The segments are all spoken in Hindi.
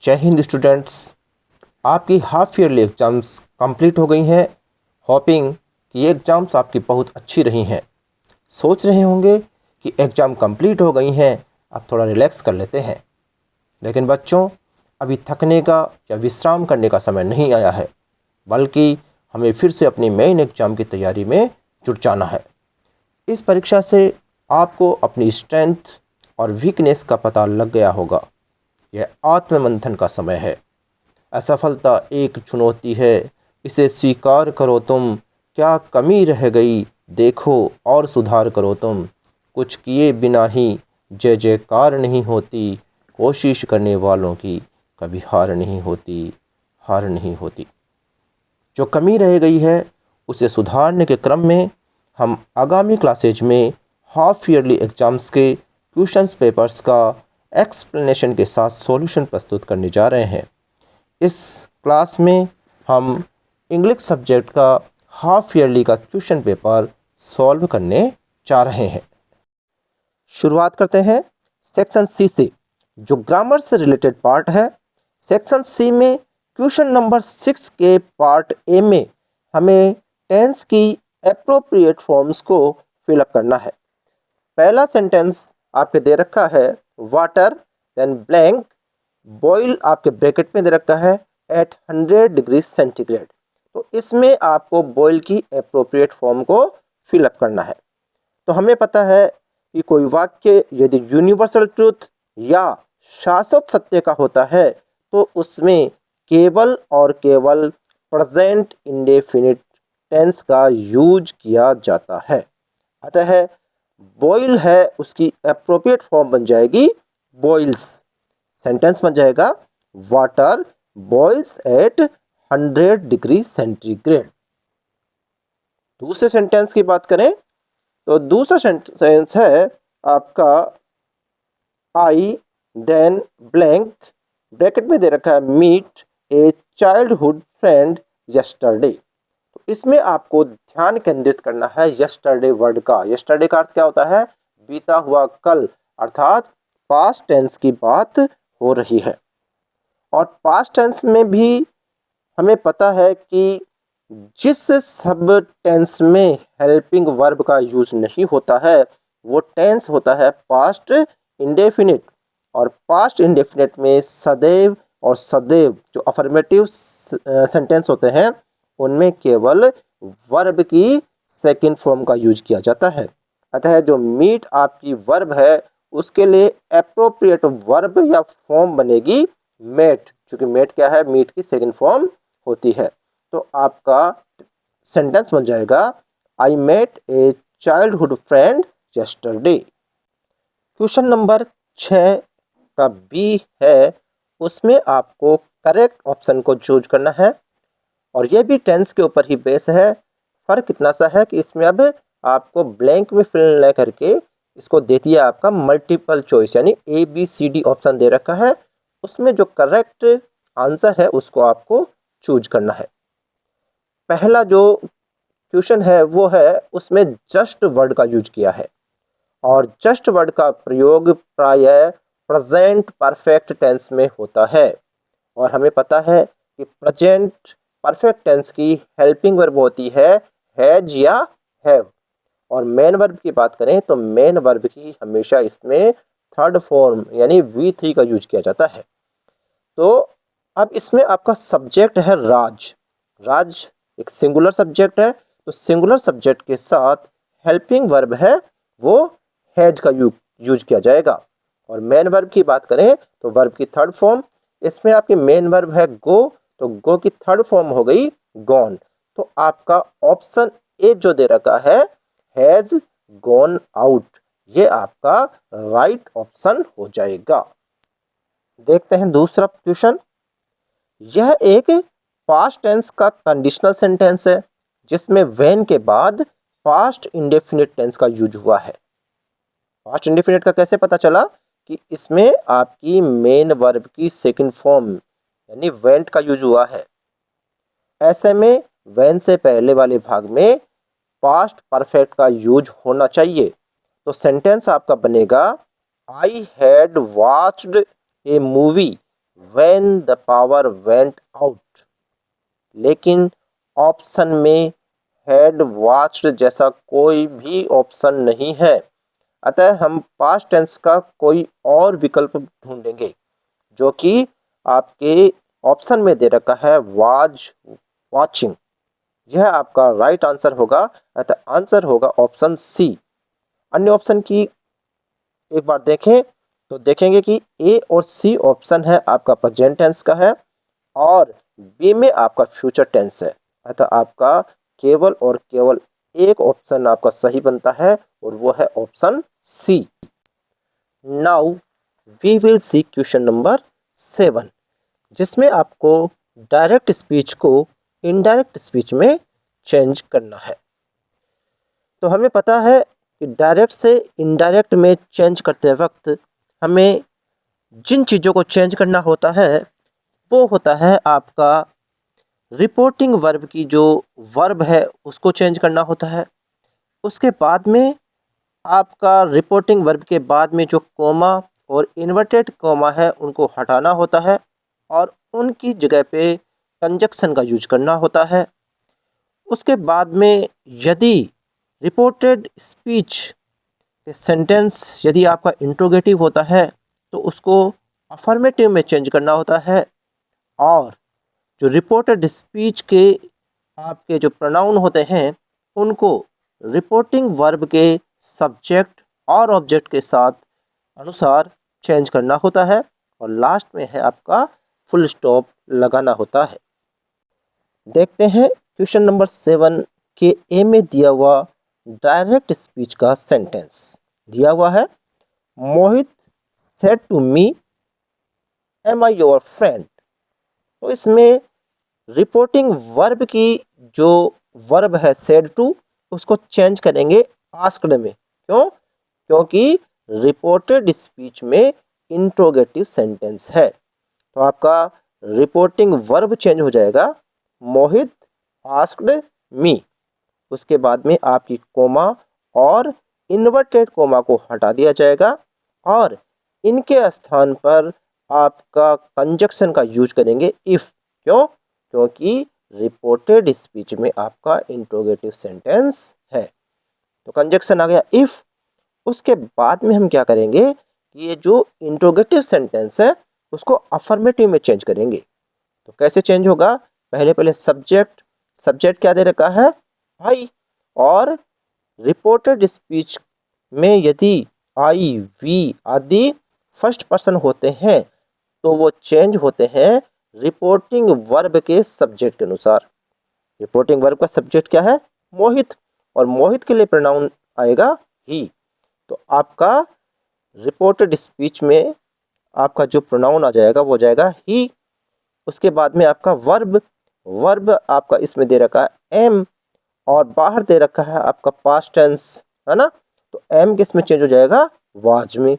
जय हिंद स्टूडेंट्स, आपकी हाफ ईयरली एग्ज़ाम्स कंप्लीट हो गई हैं। होपिंग कि ये एग्ज़ाम्स आपकी बहुत अच्छी रही हैं। सोच रहे होंगे कि एग्ज़ाम कंप्लीट हो गई हैं, अब थोड़ा रिलैक्स कर लेते हैं। लेकिन बच्चों, अभी थकने का या विश्राम करने का समय नहीं आया है, बल्कि हमें फिर से अपनी मेन एग्ज़ाम की तैयारी में जुट जाना है। इस परीक्षा से आपको अपनी स्ट्रेंथ और वीकनेस का पता लग गया होगा। यह आत्ममंथन का समय है। असफलता एक चुनौती है, इसे स्वीकार करो तुम। क्या कमी रह गई देखो और सुधार करो तुम। कुछ किए बिना ही जय जयकार नहीं होती, कोशिश करने वालों की कभी हार नहीं होती, हार नहीं होती। जो कमी रह गई है उसे सुधारने के क्रम में हम आगामी क्लासेज में हाफ ईयरली एग्ज़ाम्स के क्वेश्चंस पेपर्स का एक्सप्लेनेशन के साथ सॉल्यूशन प्रस्तुत करने जा रहे हैं। इस क्लास में हम इंग्लिश सब्जेक्ट का हाफ ईयरली का क्वेश्चन पेपर सॉल्व करने जा रहे हैं। शुरुआत करते हैं सेक्शन सी से, जो ग्रामर से रिलेटेड पार्ट है। सेक्शन सी में क्वेश्चन नंबर 6 के पार्ट ए में हमें टेंस की एप्रोप्रिएट फॉर्म्स को फिलअप करना है। पहला सेंटेंस आपके दे रखा है वाटर, देन ब्लैंक, बॉयल आपके ब्रैकेट में दे रखा है एट 100 डिग्री सेंटीग्रेड। तो इसमें आपको बॉयल की एप्रोप्रिएट फॉर्म को फिलअप करना है। तो हमें पता है कि कोई वाक्य यदि यूनिवर्सल ट्रूथ या शाश्वत सत्य का होता है तो उसमें केवल और केवल प्रेजेंट इंडेफिनिट टेंस का यूज किया जाता है। अतः बॉयल है, उसकी एप्रोप्रिएट फॉर्म बन जाएगी बॉइल्स। सेंटेंस बन जाएगा water boils at 100 degree centigrade. दूसरे सेंटेंस की बात करें तो दूसरा सेंटेंस है आपका आई देन ब्लैंक, ब्रैकेट में दे रखा है मीट ए चाइल्डहुड फ्रेंड यस्टरडे। तो इसमें आपको ध्यान केंद्रित करना है यस्टरडे वर्ड का। यस्टरडे का अर्थ क्या होता है? बीता हुआ कल, अर्थात पास्ट टेंस की बात हो रही है। और पास्ट टेंस में भी हमें पता है कि जिस सब टेंस में हेल्पिंग वर्ब का यूज नहीं होता है वो टेंस होता है पास्ट इंडेफिनिट। और पास्ट इंडेफिनिट में सदैव और सदैव जो अफर्मेटिव सेंटेंस होते हैं उनमें केवल वर्ब की सेकंड फॉर्म का यूज किया जाता है। अतः जो मीट आपकी वर्ब है उसके लिए एप्रोप्रिएट वर्ब या फॉर्म बनेगी मेट, क्योंकि मेट क्या है? मीट की सेकंड फॉर्म होती है। तो आपका सेंटेंस बन जाएगा I met a childhood friend yesterday. Question number 6 का बी है, उसमें आपको करेक्ट ऑप्शन को चूज करना है और यह भी टेंस के ऊपर ही बेस है। फ़र्क इतना सा है कि इसमें अब आपको ब्लैंक में फिल न करके इसको दे दिया आपका मल्टीपल चॉइस, यानी ABCD ऑप्शन दे रखा है। उसमें जो करेक्ट आंसर है उसको आपको चूज करना है। पहला जो क्वेश्चन है वो है उसमें जस्ट वर्ड का यूज किया है और जस्ट वर्ड का प्रयोग प्रायः प्रेजेंट परफेक्ट टेंस में होता है। और हमें पता है कि प्रेजेंट परफेक्ट टेंस की हेल्पिंग वर्ब होती है हैज या हैव। और मेन वर्ब की बात करें तो मेन वर्ब की हमेशा इसमें थर्ड फॉर्म यानी V3 का यूज किया जाता है। तो अब इसमें आपका सब्जेक्ट है राज। राज एक सिंगुलर सब्जेक्ट है, तो सिंगुलर सब्जेक्ट के साथ हेल्पिंग वर्ब है वो हैज का यूज किया जाएगा। और मेन वर्ब की बात करें तो वर्ब की थर्ड फॉर्म, इसमें आपकी मेन वर्ब है गो, तो गो की थर्ड फॉर्म हो गई गॉन। तो आपका ऑप्शन ए जो दे रखा है हैज गॉन आउट, ये आपका राइट ऑप्शन हो जाएगा। देखते हैं दूसरा क्वेश्चन। यह एक पास्ट टेंस का कंडीशनल सेंटेंस है जिसमें व्हेन के बाद पास्ट इंडेफिनिट टेंस का यूज हुआ है। पास्ट इंडेफिनिट का कैसे पता चला? कि इसमें आपकी मेन वर्ब की सेकंड फॉर्म यानी वेंट का यूज हुआ है। ऐसे में व्हेन से पहले वाले भाग में पास्ट परफेक्ट का यूज होना चाहिए। तो सेंटेंस आपका बनेगा I had watched A movie when the power went out. लेकिन ऑप्शन में हैड वॉच्ड जैसा कोई भी ऑप्शन नहीं है, अतः हम पास्ट टेंस का कोई और विकल्प ढूंढेंगे जो कि आपके ऑप्शन में दे रखा है वाज वॉचिंग। यह आपका राइट आंसर होगा, अतः आंसर होगा ऑप्शन सी। अन्य ऑप्शन की एक बार देखें तो देखेंगे कि ए और सी ऑप्शन है आपका प्रेजेंट टेंस का है और बी में आपका फ्यूचर टेंस है, अतः आपका केवल और केवल एक ऑप्शन आपका सही बनता है और वो है option C. Now we will see question number 7, जिसमें आपको डायरेक्ट स्पीच को इनडायरेक्ट स्पीच में चेंज करना है। तो हमें पता है कि डायरेक्ट से इनडायरेक्ट में चेंज करते वक्त हमें जिन चीज़ों को चेंज करना होता है वो होता है आपका रिपोर्टिंग वर्ब की जो वर्ब है उसको चेंज करना होता है। उसके बाद में आपका रिपोर्टिंग वर्ब के बाद में जो कोमा और इन्वर्टेड कोमा है उनको हटाना होता है और उनकी जगह पे कंजक्शन का यूज करना होता है। उसके बाद में यदि रिपोर्टेड स्पीच के सेंटेंस यदि आपका इंट्रोगेटिव होता है तो उसको अफर्मेटिव में चेंज करना होता है और जो रिपोर्टेड स्पीच के आपके जो प्रोनाउन होते हैं उनको रिपोर्टिंग वर्ब के सब्जेक्ट और ऑब्जेक्ट के साथ अनुसार चेंज करना होता है और लास्ट में है आपका फुल स्टॉप लगाना होता है। देखते हैं क्वेश्चन नंबर 7 के ए में दिया हुआ डायरेक्ट स्पीच का सेंटेंस दिया हुआ है, Mohit said to me am I your friend. तो इसमें रिपोर्टिंग वर्ब की जो वर्ब है सेड टू उसको चेंज करेंगे आस्क्ड में। क्यों? क्योंकि रिपोर्टेड स्पीच में इंट्रोगेटिव सेंटेंस है, तो आपका रिपोर्टिंग वर्ब चेंज हो जाएगा मोहित आस्क्ड मी। उसके बाद में आपकी कोमा और इन्वर्टेड कोमा को हटा दिया जाएगा और इनके स्थान पर आपका कंजक्शन का यूज करेंगे इफ़। क्यों? क्योंकि रिपोर्टेड स्पीच में आपका इंट्रोगेटिव सेंटेंस है, तो कंजक्शन आ गया इफ़। उसके बाद में हम क्या करेंगे कि ये जो इंट्रोगेटिव सेंटेंस है उसको अफर्मेटिव में चेंज करेंगे। तो कैसे चेंज होगा? पहले सब्जेक्ट क्या दे रखा है? आई। और रिपोर्टेड स्पीच में यदि आई वी आदि फर्स्ट पर्सन होते हैं तो वो चेंज होते हैं रिपोर्टिंग वर्ब के सब्जेक्ट के अनुसार। रिपोर्टिंग वर्ब का सब्जेक्ट क्या है? मोहित, और मोहित के लिए प्रोनाउन आएगा ही। तो आपका रिपोर्टेड स्पीच में आपका जो प्रोनाउन आ जाएगा वो जाएगा ही। उसके बाद में आपका वर्ब आपका इसमें दे रखा है एम और बाहर दे रखा है आपका पास्ट टेंस, है ना। तो एम किस में चेंज हो जाएगा? वाज में।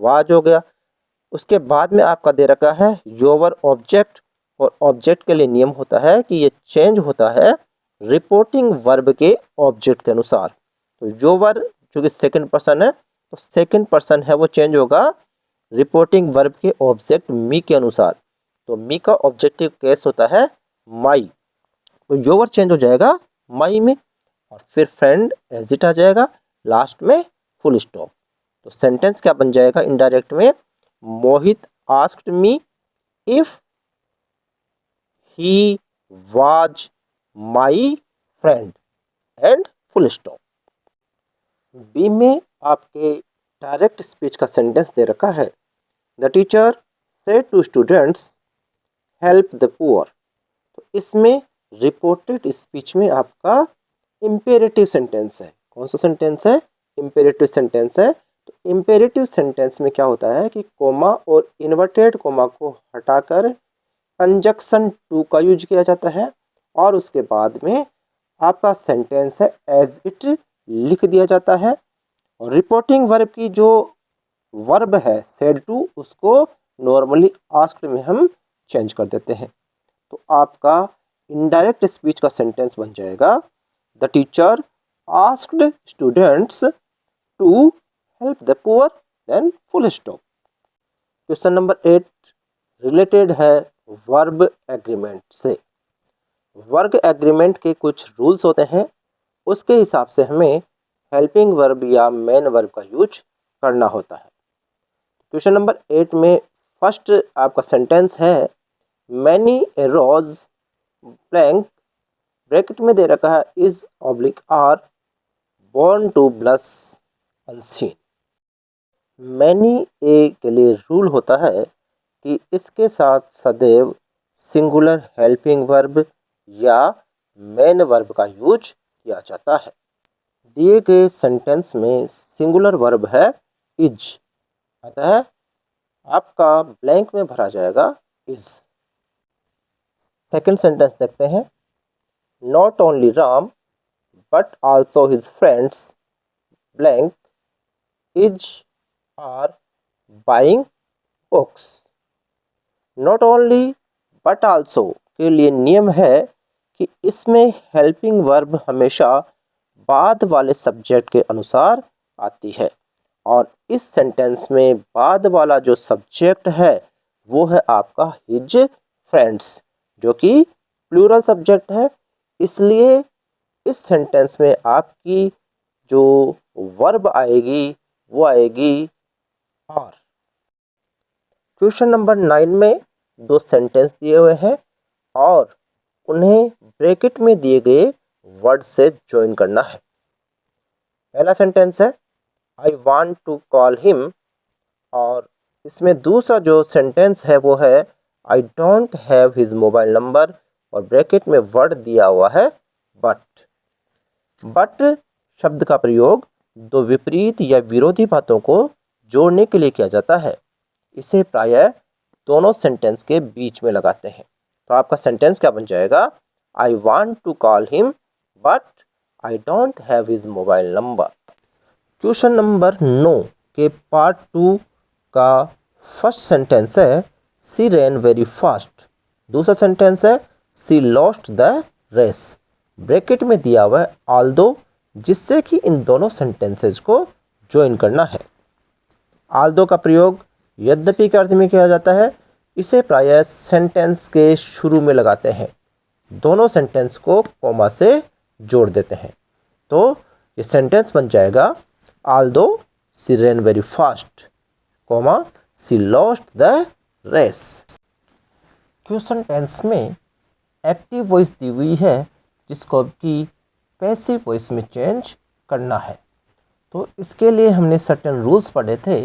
वाज हो गया। उसके बाद में आपका दे रखा है योवर ऑब्जेक्ट, और ऑब्जेक्ट के लिए नियम होता है कि ये चेंज होता है रिपोर्टिंग वर्ब के ऑब्जेक्ट के अनुसार। तो योवर जो कि सेकंड पर्सन है तो सेकंड पर्सन है वो चेंज होगा रिपोर्टिंग वर्ब के ऑब्जेक्ट मी के अनुसार। तो मी का ऑब्जेक्टिव केस होता है माई, तो योवर चेंज हो जाएगा माई में और फिर फ्रेंड एज इट आ जाएगा, लास्ट में फुल स्टॉप। तो सेंटेंस क्या बन जाएगा इनडायरेक्ट में? Mohit asked me if he was my friend and full stop. B में आपके डायरेक्ट स्पीच का सेंटेंस दे रखा है, the teacher said to students help the poor. तो इसमें रिपोर्टेड स्पीच में आपका इम्पेरेटिव सेंटेंस है। कौन सा सेंटेंस है? इम्पेरेटिव सेंटेंस है। तो इम्पेरेटिव सेंटेंस में क्या होता है कि कोमा और इन्वर्टेड कोमा को हटाकर कंजक्शन टू का यूज किया जाता है और उसके बाद में आपका सेंटेंस है एज इट लिख दिया जाता है। और रिपोर्टिंग वर्ब की जो वर्ब है सेड टू उसको नॉर्मली आस्क्ड में हम चेंज कर देते हैं। तो आपका इनडायरेक्ट स्पीच का सेंटेंस बन जाएगा, the teacher asked students to help the poor then full stop. Question number 8, related है वर्ब एग्रीमेंट से। वर्ब एग्रीमेंट के कुछ रूल्स होते हैं, उसके हिसाब से हमें हेल्पिंग वर्ब या मेन वर्ब का यूज करना होता है। क्वेश्चन नंबर 8 में फर्स्ट आपका सेंटेंस है many a rose blank, bracket में दे रखा है is oblique are born to blush unseen. Many a के लिए रूल होता है कि इसके साथ सदैव सिंगुलर हेल्पिंग वर्ब या मेन वर्ब का यूज किया जाता है। दिए गए सेंटेंस में सिंगुलर वर्ब है इज, अतः आपका ब्लैंक में भरा जाएगा इज। सेकंड सेंटेंस देखते हैं, not only Ram but also his friends blank is are buying books. Not only but also के लिए नियम है कि इसमें हेल्पिंग वर्ब हमेशा बाद वाले सब्जेक्ट के अनुसार आती है, और इस सेंटेंस में बाद वाला जो सब्जेक्ट है वो है आपका हिज फ्रेंड्स, जो कि प्लूरल सब्जेक्ट है। इसलिए इस सेंटेंस में आपकी जो वर्ब आएगी वो आएगी आर। क्वेश्चन नंबर 9 में दो सेंटेंस दिए हुए हैं और उन्हें ब्रैकेट में दिए गए वर्ड से ज्वाइन करना है। पहला सेंटेंस है I want to call him, और इसमें दूसरा जो सेंटेंस है वो है I don't have his mobile number, और ब्रैकेट में वर्ड दिया हुआ है बट। बट शब्द का प्रयोग दो विपरीत या विरोधी बातों को जोड़ने के लिए किया जाता है। इसे प्रायः दोनों सेंटेंस के बीच में लगाते हैं। तो आपका सेंटेंस क्या बन जाएगा, I want to call him but I don't have his mobile number. Question number 9 के पार्ट 2 का फर्स्ट सेंटेंस है सी रैन वेरी फास्ट, दूसरा सेंटेंस है she lost the race, bracket में दिया हुआ है आल्दो, जिससे कि इन दोनों सेंटेंसेस को ज्वाइन करना है। आल्दो का प्रयोग यद्यपि के अर्थ में किया जाता है। इसे प्रायः सेंटेंस के शुरू में लगाते हैं, दोनों सेंटेंस को कॉमा से जोड़ देते हैं। तो ये सेंटेंस बन जाएगा although she ran very fast, comma she lost the race. Question tense में एक्टिव वॉइस दी हुई है जिसको कि पैसिव वॉइस में चेंज करना है। तो इसके लिए हमने सर्टेन रूल्स पढ़े थे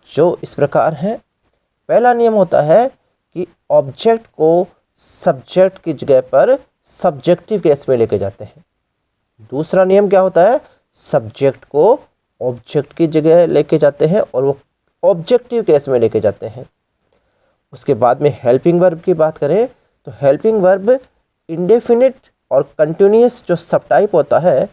जो इस प्रकार हैं। पहला नियम होता है कि ऑब्जेक्ट को सब्जेक्ट की जगह पर सब्जेक्टिव केस में लेके जाते हैं। दूसरा नियम क्या होता है, सब्जेक्ट को ऑब्जेक्ट की जगह लेके जाते हैं और वो ऑब्जेक्टिव केस में लेके जाते हैं। उसके बाद में हेल्पिंग वर्ब की बात करें तो हेल्पिंग वर्ब इंडेफिनिट और कंटिन्यूअस जो सब टाइप होता है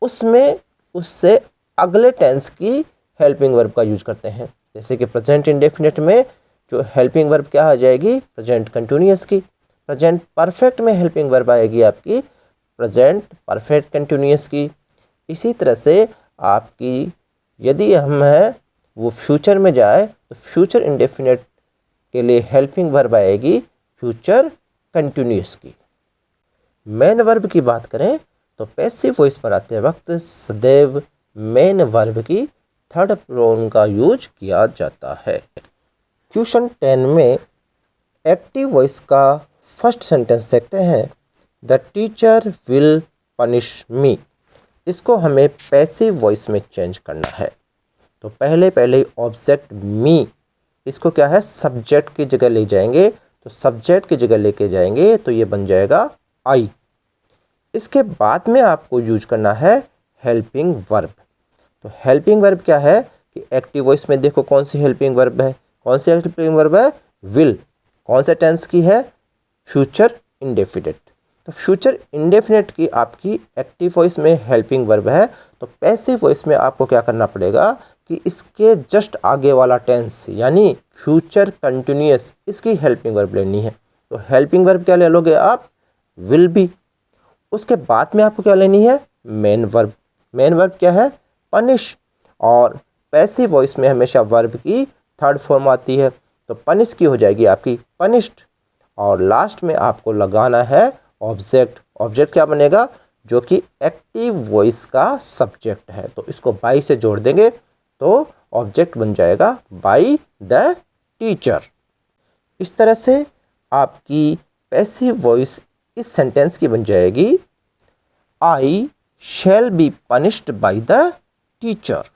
उसमें उससे अगले टेंस की हेल्पिंग वर्ब का यूज करते हैं। जैसे कि प्रेजेंट इंडेफिनिट में जो हेल्पिंग वर्ब क्या आ जाएगी, प्रेजेंट कंटिन्यूअस की। प्रेजेंट परफेक्ट में हेल्पिंग वर्ब आएगी आपकी प्रेजेंट परफेक्ट कंटिन्यूअस की। इसी तरह से आपकी यदि हम है वो फ्यूचर में जाए तो फ्यूचर इंडेफिनिट के लिए हेल्पिंग वर्ब आएगी फ्यूचर कंटिन्यूअस की। मेन वर्ब की बात करें तो पैसिव वॉइस पर आते वक्त सदैव मेन वर्ब की थर्ड प्रोनाउन का यूज किया जाता है। क्वेश्चन 10 में एक्टिव वॉइस का फर्स्ट सेंटेंस देखते हैं, the teacher will punish me. इसको हमें पैसिव वॉइस में चेंज करना है। तो पहले ऑब्जेक्ट मी, इसको क्या है सब्जेक्ट की जगह ले जाएंगे। तो सब्जेक्ट की जगह लेके जाएंगे तो ये बन जाएगा आई। इसके बाद में आपको यूज करना है हेल्पिंग वर्ब। तो हेल्पिंग वर्ब क्या है कि एक्टिव वॉइस में देखो कौन सी हेल्पिंग वर्ब है, कौन सी हेल्पिंग वर्ब है, विल। कौन से टेंस की है, फ्यूचर इंडेफिनिट। तो फ्यूचर इंडेफिनिट की आपकी एक्टिव वॉइस में हेल्पिंग वर्ब है। तो पैसिव वॉइस में आपको क्या करना पड़ेगा कि इसके जस्ट आगे वाला टेंस यानी फ्यूचर कंटिन्यूअस, इसकी हेल्पिंग वर्ब लेनी है। तो हेल्पिंग वर्ब क्या ले लोगे आप, विल बी। उसके बाद में आपको क्या लेनी है, मेन वर्ब। मेन वर्ब क्या है, पनिश। और पैसिव वॉइस में हमेशा वर्ब की थर्ड फॉर्म आती है। तो पनिश की हो जाएगी आपकी पनिश्ड। और लास्ट में आपको लगाना है ऑब्जेक्ट। ऑब्जेक्ट क्या बनेगा? जो कि एक्टिव वॉइस का सब्जेक्ट है। तो इसको बाई से जोड़ देंगे तो ऑब्जेक्ट बन जाएगा बाई द टीचर। इस तरह से आपकी पैसिव वॉइस इस सेंटेंस की बन जाएगी I shall be punished by the teacher.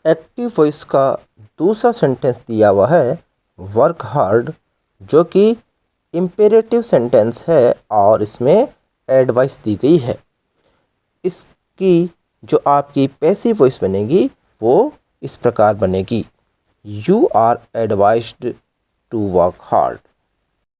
Active voice का दूसरा सेंटेंस दिया हुआ है वर्क हार्ड, जो कि इम्पेरेटिव सेंटेंस है और इसमें एडवाइस दी गई है। इसकी जो आपकी पैसिव वॉइस बनेगी वो इस प्रकार बनेगी, you are advised to work hard.